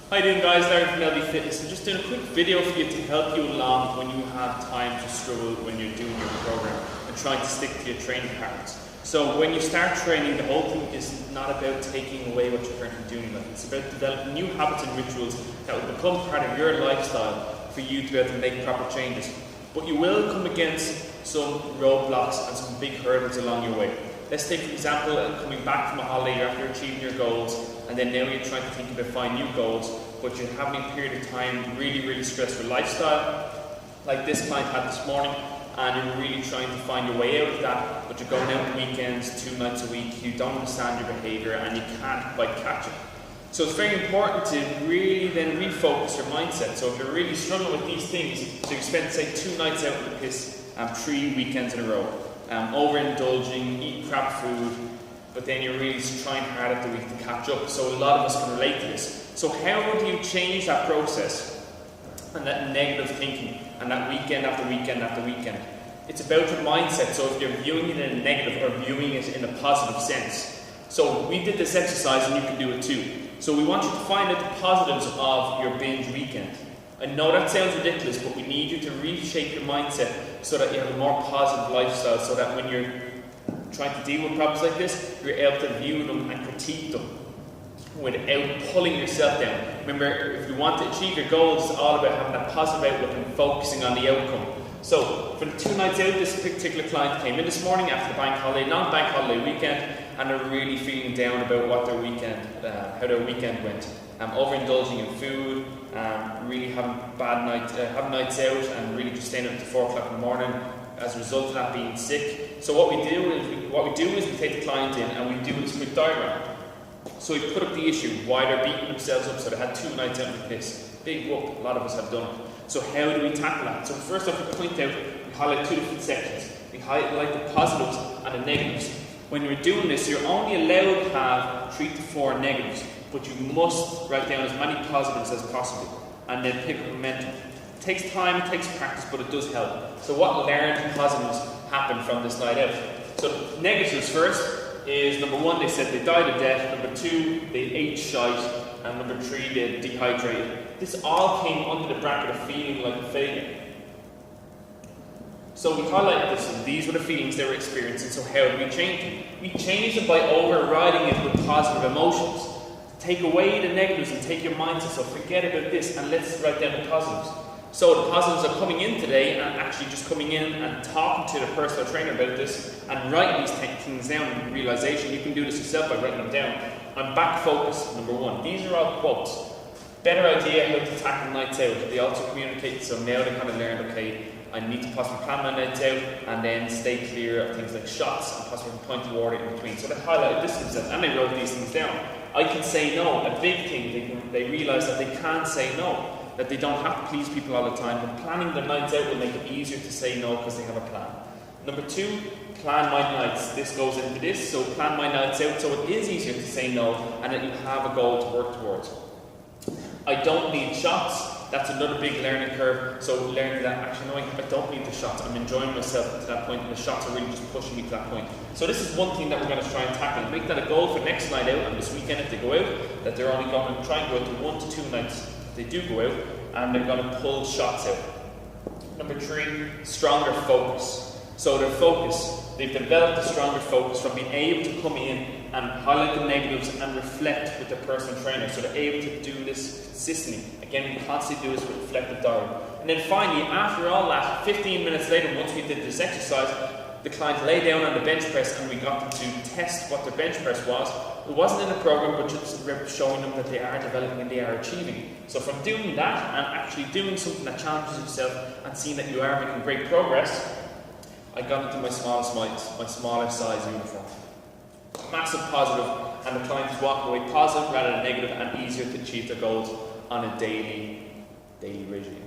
How you doing, guys? Larry from LD Fitness. I'm just doing a quick video for you to help you along when you have time to struggle when you're doing your program and trying to stick to your training patterns. So when you start training, the whole thing is not about taking away what you're currently doing. It's about developing new habits and rituals that will become part of your lifestyle for you to be able to make proper changes. But you will come against some roadblocks and some big hurdles along your way. Let's take, for example, coming back from a holiday after achieving your goals, and then now you're trying to think about finding new goals, but you're having a period of time, really stressful lifestyle, like this client had this morning, and you're really trying to find your way out of that, but you're going out on weekends, 2 nights a week, you don't understand your behaviour, and you can't quite catch it. So it's very important to really then refocus your mindset. So if you're really struggling with these things, so you spend, say, 2 nights out in the piss, 3 weekends in a row, overindulging, eating crap food, but then you're really trying hard at the week to catch up. So a lot of us can relate to this. So how do you change that process and that negative thinking and that weekend after weekend after weekend? It's about your mindset. So if you're viewing it in a negative or viewing it in a positive sense. So we did this exercise and you can do it too. So we want you to find out the positives of your binge weekend. I know that sounds ridiculous, but we need you to reshape your mindset so that you have a more positive lifestyle, so that when you're trying to deal with problems like this, you're able to view them and critique them without pulling yourself down. Remember, if you want to achieve your goals, it's all about having that positive outlook and focusing on the outcome. So, for the 2 nights out, this particular client came in this morning after the bank holiday, non-bank holiday weekend, and they're really feeling down about what their weekend, how their weekend went. Overindulging in food, really having having nights out, and really just staying up to 4 o'clock in the morning as a result of that, being sick. So what we do is we take the client in and we do this quick diagram. So we put up the issue, why they're beating themselves up. So they had 2 nights out in the piss. Big whoop, a lot of us have done it. So how do we tackle that? So first off, we point out, we highlight 2 different sections. We highlight the positives and the negatives. When you're doing this, you're only allowed to have 3 to 4 negatives, but you must write down as many positives as possible and then pick up momentum. It takes time, it takes practice, but it does help. So what learned positives happened from this night out? So negatives first is, number 1, they said they died of death, number 2, they ate shite, and number 3, they dehydrated. This all came under the bracket of feeling like a failure. So we highlight this, and these were the feelings they were experiencing, so how do we change them? We change it by overriding it with positive emotions. Take away the negatives and take your mindset, so forget about this and let's write down the positives. So the positives are coming in today and actually just coming in and talking to the personal trainer about this and writing these things down in realization. You can do this yourself by writing them down. I'm back focused, number 1. These are all quotes. Better idea how to tackle nights out. They also communicate, so now they kind of learned, okay, I need to possibly plan my nights out and then stay clear of things like shots and possibly point of water in between. So they highlighted this themselves and they wrote these things down. I can say no. A big thing, they realise that they can't say no, that they don't have to please people all the time, but planning their nights out will make it easier to say no because they have a plan. Number 2, plan my nights. This goes into this, so plan my nights out so it is easier to say no and that you have a goal to work towards. I don't need shots. That's another big learning curve. So learning that actually knowing I don't need the shots. I'm enjoying myself to that point, and the shots are really just pushing me to that point. So this is one thing that we're going to try and tackle. Make that a goal for next night out, and this weekend if they go out, that they're only going to try and go out to 1 to 2 nights. If they do go out, and they're going to pull shots out. Number 3, stronger focus. So their focus. They've developed a stronger focus from being able to come in and highlight the negatives and reflect with their personal trainer. So they're able to do this consistently. Again, we constantly do this with reflective diary. And then finally, after all that, 15 minutes later, once we did this exercise, the client lay down on the bench press and we got them to test what their bench press was. It wasn't in the program, but just showing them that they are developing and they are achieving. So from doing that and actually doing something that challenges yourself and seeing that you are making great progress, I got into my smaller size uniform. Massive positive, and the client is walking away positive rather than negative and easier to achieve their goals on a daily regime.